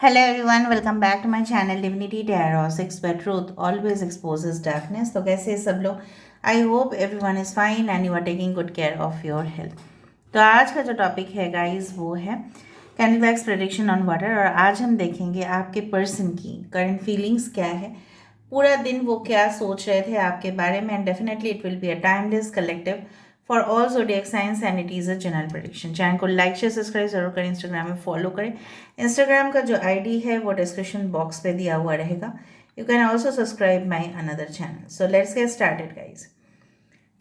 Hello everyone, welcome back to my channel Divinity Tarot 6 where truth always exposes darkness. तो कैसे हैं सब लोग? I hope everyone is fine and you are taking good care of your health. तो आज का जो topic है गाइस वो है candle wax prediction on water. और आज हम देखेंगे आपके पर्सन की करंट फीलिंग्स क्या है, पूरा दिन वो क्या सोच रहे थे आपके बारे में। And definitely it will be a timeless collective for all zodiac science and it is a general prediction. Channel को लाइक शेयर सब्सक्राइब जरूर करें, इंस्टाग्राम में फॉलो करें। इंस्टाग्राम का जो आईडी है वो डिस्क्रिप्शन बॉक्स पे दिया हुआ रहेगा। You can also subscribe my another channel. So let's get started guys.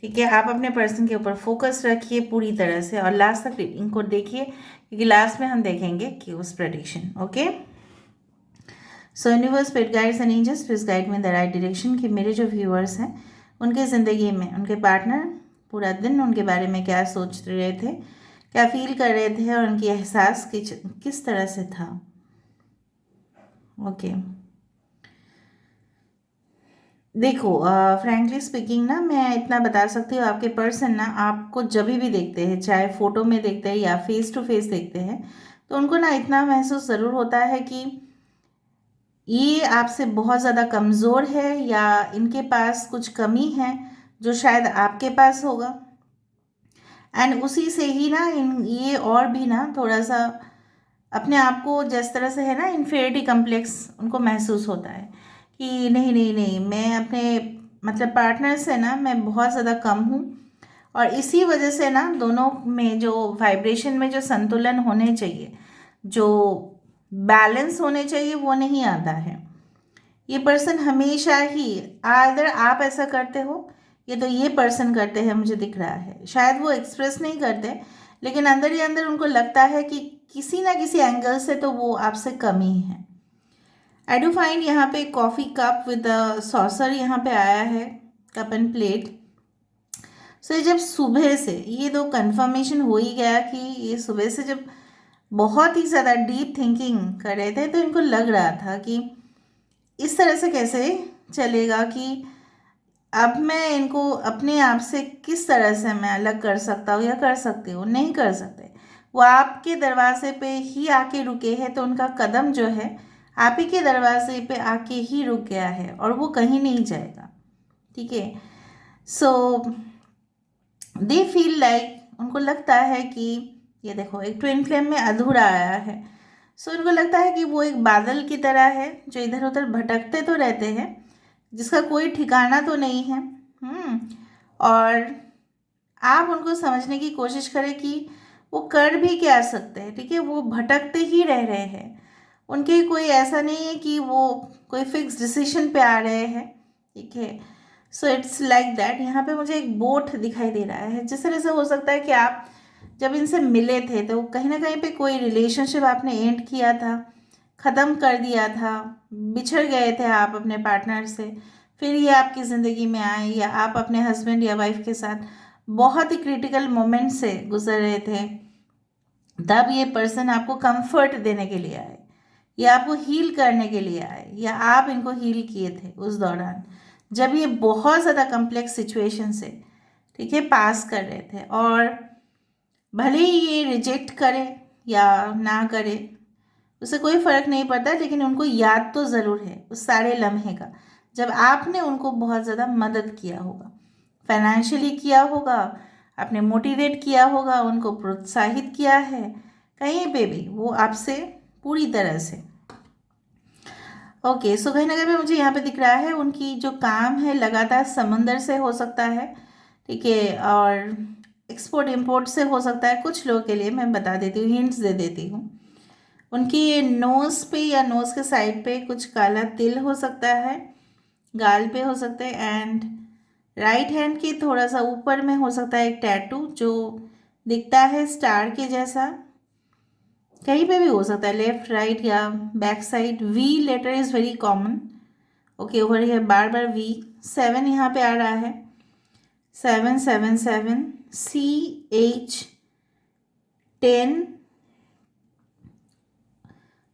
ठीक है, आप अपने पर्सन के ऊपर फोकस रखिए पूरी तरह से और लास्ट तक रीडिंग को देखिए, क्योंकि लास्ट में हम देखेंगे cues prediction. Okay, so universe, spirit guides and angels please guide me the right direction कि मेरे जो व्यूअर्स हैं उनके ज़िंदगी में उनके पार्टनर पूरा दिन उनके बारे में क्या सोच रहे थे, क्या फील कर रहे थे और उनकी एहसास किस तरह से था। ओके देखो, फ्रैंकली स्पीकिंग ना मैं इतना बता सकती हूँ, आपके पर्सन ना आपको जब भी देखते हैं, चाहे फोटो में देखते हैं या फेस टू फेस देखते हैं, तो उनको ना इतना महसूस ज़रूर होता है कि ये आपसे बहुत ज़्यादा कमज़ोर है या इनके पास कुछ कमी है जो शायद आपके पास होगा। एंड उसी से ही ना ये और भी ना थोड़ा सा अपने आप को जिस तरह से है ना इन्फेरिटी कम्प्लेक्स उनको महसूस होता है कि नहीं नहीं नहीं, मैं अपने मतलब पार्टनर से ना मैं बहुत ज़्यादा कम हूँ। और इसी वजह से ना दोनों में जो वाइब्रेशन में जो संतुलन होने चाहिए, जो बैलेंस होने चाहिए, वो नहीं आता है। ये पर्सन हमेशा ही अगर आप ऐसा करते हो, ये तो ये पर्सन करते हैं, मुझे दिख रहा है। शायद वो एक्सप्रेस नहीं करते, लेकिन अंदर ही अंदर उनको लगता है कि किसी ना किसी एंगल से तो वो आपसे कम ही है। आई डू फाइंड यहाँ पे कॉफ़ी कप विद सॉसर यहाँ पे आया है, कप एंड प्लेट। सो ये जब सुबह से ये तो कंफर्मेशन हो ही गया कि ये सुबह से जब बहुत ही ज़्यादा डीप थिंकिंग कर रहे थे, तो इनको लग रहा था कि इस तरह से कैसे चलेगा, कि अब मैं इनको अपने आप से किस तरह से मैं अलग कर सकता हूँ या कर सकती हूँ। नहीं कर सकते, वो आपके दरवाजे पे ही आके रुके हैं, तो उनका कदम जो है आप ही के दरवाजे पे आके ही रुक गया है और वो कहीं नहीं जाएगा। ठीक है, सो दे फील लाइक, उनको लगता है कि ये देखो एक ट्विन फ्लेम में अधूरा आया है। सो उनको लगता है कि वो एक बादल की तरह है जो इधर उधर भटकते तो रहते हैं, जिसका कोई ठिकाना तो नहीं है। और आप उनको समझने की कोशिश करें कि वो कर भी क्या सकते हैं। ठीक है, वो भटकते ही रह रहे हैं, उनके कोई ऐसा नहीं है कि वो कोई फिक्स डिसीजन पे आ रहे हैं। ठीक है, सो इट्स लाइक दैट। यहाँ पे मुझे एक बोट दिखाई दे रहा है, जिस तरह से हो सकता है कि आप जब इनसे मिले थे तो कहीं ना कहीं पे कोई रिलेशनशिप आपने एंड किया था, ख़त्म कर दिया था, बिछड़ गए थे आप अपने पार्टनर से, फिर ये आपकी ज़िंदगी में आए, या आप अपने हस्बैंड या वाइफ के साथ बहुत ही क्रिटिकल मोमेंट से गुजर रहे थे, तब ये पर्सन आपको कंफर्ट देने के लिए आए या आपको हील करने के लिए आए, या आप इनको हील किए थे उस दौरान जब ये बहुत ज़्यादा कम्प्लेक्स सिचुएशन से, ठीक है, पास कर रहे थे। और भले ही ये रिजेक्ट करे या ना करे, उसे कोई फ़र्क नहीं पड़ता, लेकिन उनको याद तो ज़रूर है उस सारे लम्हे का जब आपने उनको बहुत ज़्यादा मदद किया होगा, फाइनेंशियली किया होगा, आपने मोटिवेट किया होगा, उनको प्रोत्साहित किया है, कहीं पे भी वो आपसे पूरी तरह से। ओके, सो कहीं ना कहीं पे मुझे यहाँ पे दिख रहा है उनकी जो काम है लगातार समंदर से हो सकता है। ठीक है, और एक्सपोर्ट इम्पोर्ट से हो सकता है। कुछ लोगों के लिए मैं बता देती हूँ, हिंट्स दे देती हूँ। उनकी नोज़ पे या नोज़ के साइड पे कुछ काला तिल हो सकता है, गाल पे हो सकते हैं, एंड राइट हैंड के थोड़ा सा ऊपर में हो सकता है एक टैटू जो दिखता है स्टार के जैसा। कहीं पे भी हो सकता है, लेफ्ट राइट या back side. V letter is very common. Okay, over here बार बार वी। 7 यहाँ पे आ रहा है, 777 CH10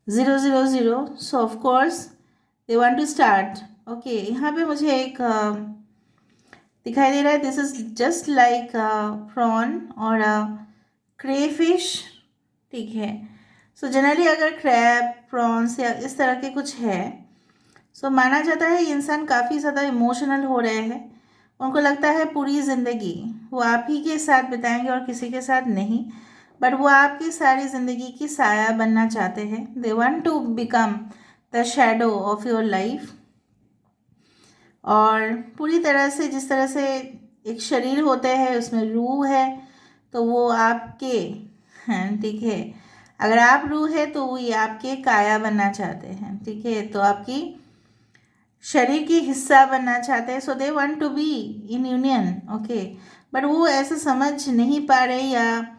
000। So of course they want to start. Okay, यहाँ पे मुझे एक दिखाई दे रहा है, this is just like prawn और क्रेफिश। ठीक है, सो जनरली अगर क्रैब, प्रॉन्स या इस तरह के कुछ है, सो माना जाता है ये इंसान काफ़ी ज़्यादा इमोशनल हो रहे हैं। उनको लगता है पूरी ज़िंदगी वो आप ही के साथ बिताएंगे और किसी के साथ नहीं, बट वो आपकी सारी ज़िंदगी की साया बनना चाहते हैं। They want to become the shadow of your life. और पूरी तरह से जिस तरह से एक शरीर होते हैं उसमें रूह है, तो वो आपके हैं, ठीक है। अगर आप रूह है तो वो ये आपके काया बनना चाहते हैं, ठीक है, तो आपकी शरीर की हिस्सा बनना चाहते हैं। So they want to be in union, okay. But वो ऐसे समझ नहीं पा रहे, या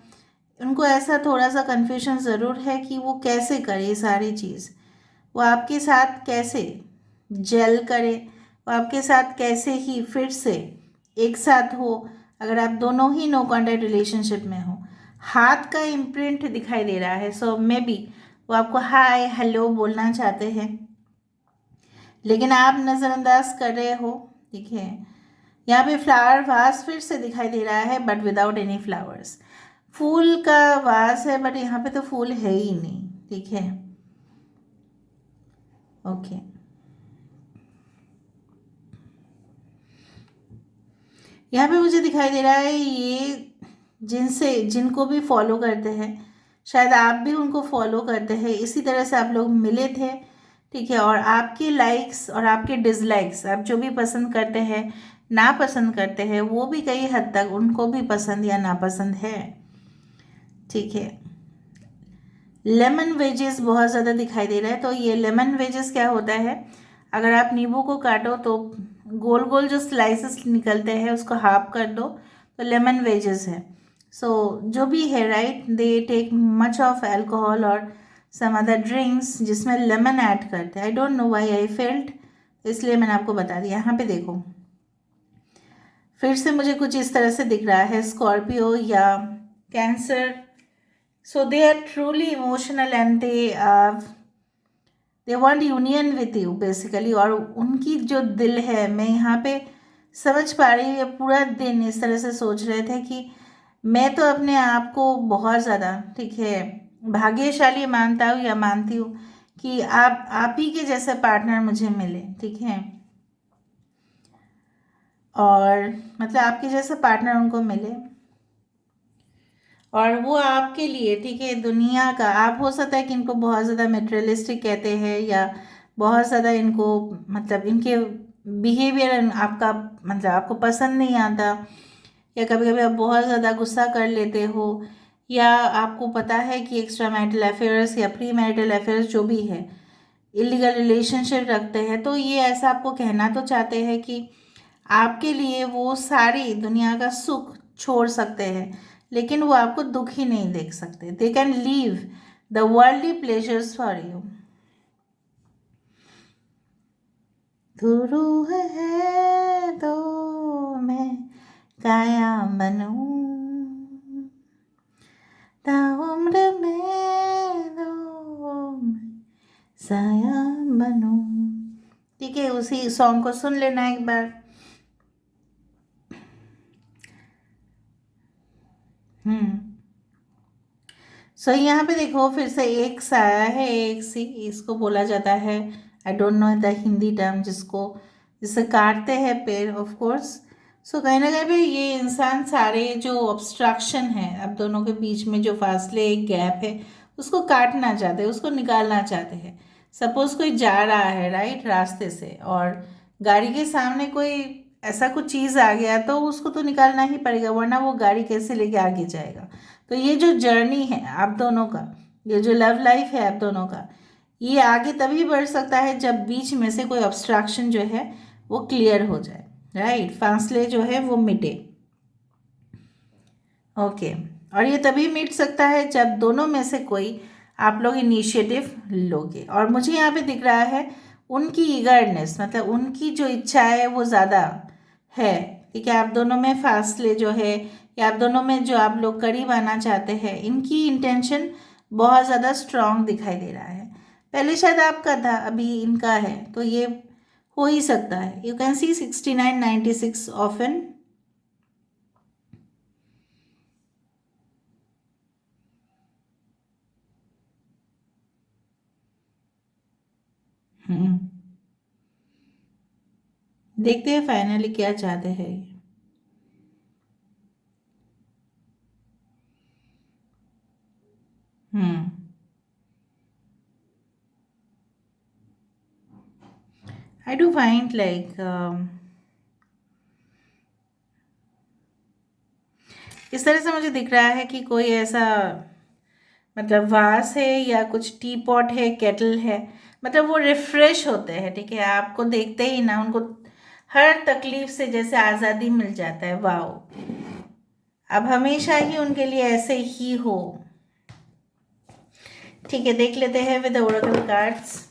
उनको ऐसा थोड़ा सा कन्फ्यूजन ज़रूर है कि वो कैसे करे ये सारी चीज़, वो आपके साथ कैसे जेल करे, वो आपके साथ कैसे ही फिर से एक साथ हो, अगर आप दोनों ही नो कॉन्टैक्ट रिलेशनशिप में हो। हाथ का इम्प्रिंट दिखाई दे रहा है, सो मे बी वो आपको हाय हेलो बोलना चाहते हैं, लेकिन आप नज़रअंदाज कर रहे हो, ठीक है। यहाँ पे फ्लावर वास फिर से दिखाई दे रहा है, बट विदाउट एनी फ्लावर्स। फूल का वास है, बट यहाँ पे तो फूल है ही नहीं, ठीक है, ओके। यहाँ पे मुझे दिखाई दे रहा है ये जिनसे जिनको भी फॉलो करते हैं, शायद आप भी उनको फॉलो करते हैं, इसी तरह से आप लोग मिले थे, ठीक है। और आपके लाइक्स और आपके डिसलाइक्स, आप जो भी पसंद करते हैं नापसंद करते हैं, वो भी कई हद तक उनको भी पसंद या नापसंद है, ठीक है। लेमन वेजेस बहुत ज़्यादा दिखाई दे रहा है, तो ये लेमन वेजेस क्या होता है, अगर आप नींबू को काटो तो गोल गोल जो स्लाइसेस निकलते हैं उसको हाफ कर दो, तो लेमन वेजेस है। सो जो भी है, right, they take much of alcohol और सम अदर ड्रिंक्स जिसमें लेमन ऐड करते हैं। I don't know why I felt, इसलिए मैंने आपको बता दिया। यहाँ पे देखो फिर से मुझे कुछ इस तरह से दिख रहा है, स्कॉर्पियो या Cancer. So they are truly emotional and they want union with you basically. और उनकी जो दिल है, मैं यहाँ पे समझ पा रही हूँ, ये पूरा दिन इस तरह से सोच रहे थे कि मैं तो अपने आप को बहुत ज़्यादा, ठीक है, भाग्यशाली मानता हूँ या मानती हूँ कि आप ही के जैसे पार्टनर मुझे मिले, ठीक है। और मतलब आपके जैसे पार्टनर उनको मिले, और वो आपके लिए, ठीक है, दुनिया का, आप हो सकता है कि इनको बहुत ज़्यादा मेटेरियलिस्टिक कहते हैं, या बहुत ज़्यादा इनको मतलब इनके बिहेवियर आपका मतलब आपको पसंद नहीं आता, या कभी कभी आप बहुत ज़्यादा गुस्सा कर लेते हो, या आपको पता है कि एक्स्ट्रा मैरिटल अफेयर्स या प्री मैरिटल अफेयर्स जो भी है, इलीगल रिलेशनशिप रखते हैं, तो ये ऐसा आपको कहना तो चाहते हैं कि आपके लिए वो सारी दुनिया का सुख छोड़ सकते हैं, लेकिन वो आपको दुखी नहीं देख सकते। They can leave the worldly pleasures for you. तू रूह है तो मैं काया बनूं, ताउम्र में दो मैं साया बनूं, ठीक है। उसी सॉन्ग को सुन लेना एक बार। सो यहाँ पे देखो फिर से एक साया है, एक सी, इसको बोला जाता है, आई don't know the Hindi term, जिससे काटते हैं पेड़, ऑफ कोर्स। सो कहीं ना कहीं पे ये इंसान सारे जो ऑब्स्ट्रक्शन है अब दोनों के बीच में, जो फासले, एक गैप है, उसको काटना चाहते हैं, उसको निकालना चाहते हैं। सपोज कोई जा रहा है राइट रास्ते से, और गाड़ी के सामने कोई ऐसा कुछ चीज़ आ गया, तो उसको तो निकालना ही पड़ेगा, वरना वो गाड़ी कैसे लेके आगे जाएगा। तो ये जो जर्नी है आप दोनों का, ये जो लव लाइफ है आप दोनों का, ये आगे तभी बढ़ सकता है जब बीच में से कोई ऑब्स्ट्रक्शन जो है वो क्लियर हो जाए, राइट, फासले जो है वो मिटे, ओके। और ये तभी मिट सकता है जब दोनों में से कोई आप लोग इनिशिएटिव लोगे। और मुझे यहाँ पे दिख रहा है उनकी ईगरनेस, मतलब उनकी जो इच्छा है वो ज़्यादा है, ठीक है। आप दोनों में फासले जो है, या आप दोनों में जो आप लोग करीब आना चाहते हैं, इनकी इंटेंशन बहुत ज़्यादा स्ट्रांग दिखाई दे रहा है। पहले शायद आपका था, अभी इनका है, तो ये हो ही सकता है। You can see 6996 often. Hmm, देखते हैं फाइनली क्या चाहते हैं ये। Hmm, I do find like इस तरह से मुझे दिख रहा है कि कोई ऐसा मतलब वास है या कुछ टी पॉट है, केटल है, मतलब वो रिफ्रेश होते हैं, ठीक है, आपको देखते ही ना उनको हर तकलीफ से जैसे आज़ादी मिल जाता है। वाओ, अब हमेशा ही उनके लिए ऐसे ही हो। ठीक है, देख लेते हैं with Oracle cards.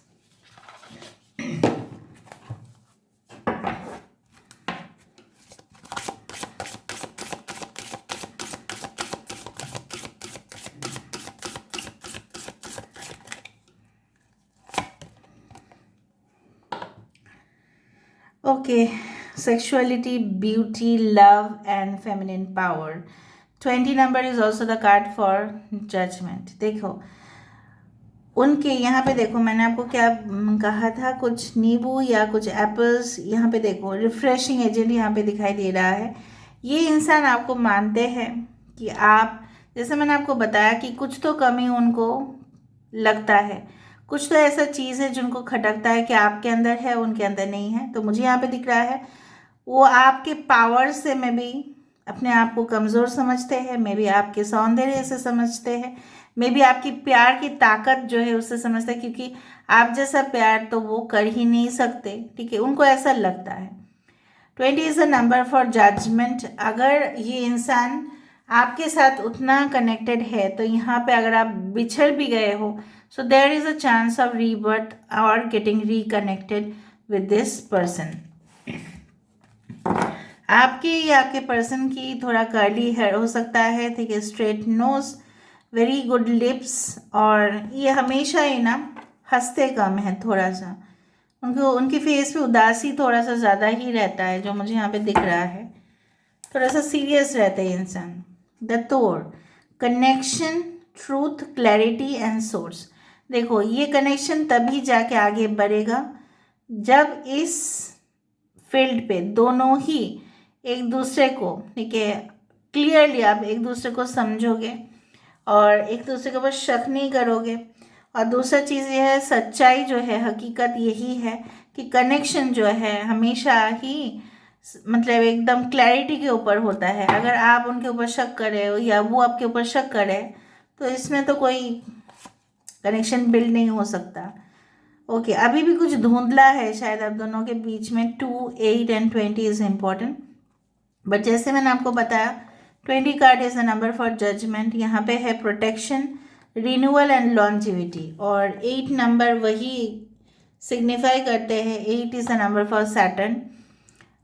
Okay, sexuality, beauty, love, and feminine power. 20 number is also the card for judgment. देखो उनके यहाँ पे, देखो मैंने आपको क्या कहा था, कुछ नींबू या कुछ एप्पल्स, यहाँ पे देखो रिफ्रेशिंग एजेंट यहाँ पे दिखाई दे रहा है। ये इंसान आपको मानते हैं कि आप, जैसे मैंने आपको बताया कि कुछ तो कमी उनको लगता है, कुछ तो ऐसा चीज़ है जिनको खटकता है कि आपके अंदर है उनके अंदर नहीं है। तो मुझे यहाँ पे दिख रहा है वो आपके पावर से में भी अपने आप को कमज़ोर समझते हैं, मे बी आपके सौंदर्य से समझते हैं, मे बी आपकी प्यार की ताकत जो है उससे समझते हैं, क्योंकि आप जैसा प्यार तो वो कर ही नहीं सकते, ठीक है, उनको ऐसा लगता है। 20 is a number for judgement. अगर ये इंसान आपके साथ उतना कनेक्टेड है तो यहाँ पे अगर आप बिछड़ भी गए हो, so there is a chance of rebirth और getting reconnected with this person. आपकी या आपके पर्सन की थोड़ा कर्ली हेयर हो सकता है, ठीक है, straight nose, very good lips, और ये हमेशा ही ना हंसते कम है थोड़ा सा, उनको उनकी फेस पे उदासी थोड़ा सा ज़्यादा ही रहता है जो मुझे यहाँ पे दिख रहा है, थोड़ा सा सीरियस रहता है इंसान। द तोड़, connection, truth, clarity and source. देखो ये कनेक्शन तभी जाके आगे बढ़ेगा जब इस फील्ड पे दोनों ही एक दूसरे को, ठीक है, क्लियरली आप एक दूसरे को समझोगे और एक दूसरे के ऊपर शक नहीं करोगे। और दूसरा चीज़ ये है, सच्चाई जो है, हकीकत यही है कि कनेक्शन जो है हमेशा ही मतलब एकदम क्लैरिटी के ऊपर होता है। अगर आप उनके ऊपर शक कर रहे हो या वो आपके ऊपर शक करे तो इसमें तो कोई कनेक्शन बिल्ड नहीं हो सकता। ओके, अभी भी कुछ धुंधला है शायद आप दोनों के बीच में। 2, 8 एंड 20 इज़ इम्पॉर्टेंट, बट जैसे मैंने आपको बताया 20 card is a number for judgement. यहाँ पे है प्रोटेक्शन, रिन्यूअल एंड लॉन्जिविटी, और 8 नंबर वही सिग्निफाई करते हैं। 8 is a number for Saturn.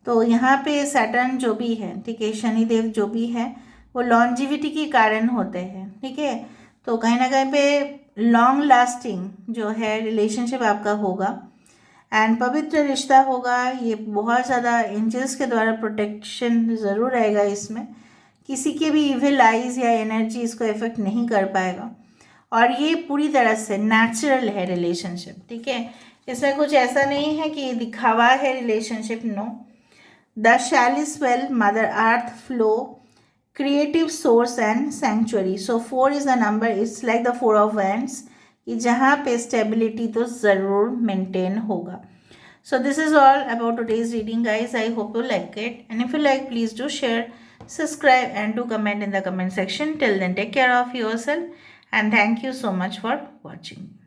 तो यहाँ पे सैटर्न जो भी है, ठीक है, शनिदेव जो भी है, वो लॉन्जिविटी के कारण होते हैं, ठीक है। तो कहीं ना कहीं पे लॉन्ग लास्टिंग जो है रिलेशनशिप आपका होगा एंड पवित्र रिश्ता होगा। ये बहुत ज़्यादा एंजल्स के द्वारा प्रोटेक्शन ज़रूर रहेगा इसमें, किसी के भी इविल आइज या एनर्जी इसको इफेक्ट नहीं कर पाएगा, और ये पूरी तरह से नेचुरल है रिलेशनशिप, ठीक है। इसमें कुछ ऐसा नहीं है कि दिखावा है relationship, no. The shell swell, mother earth, flow, creative source and century. So 4 is the number, it's like the 4 of wands, कि जहाँ पे स्टेबिलिटी तो ज़रूर मेंटेन होगा। So this is all about today's reading, guys. I hope you like it, and if you like, please do share, subscribe and do comment in the comment section. Till then, take care of yourself and thank you so much for watching.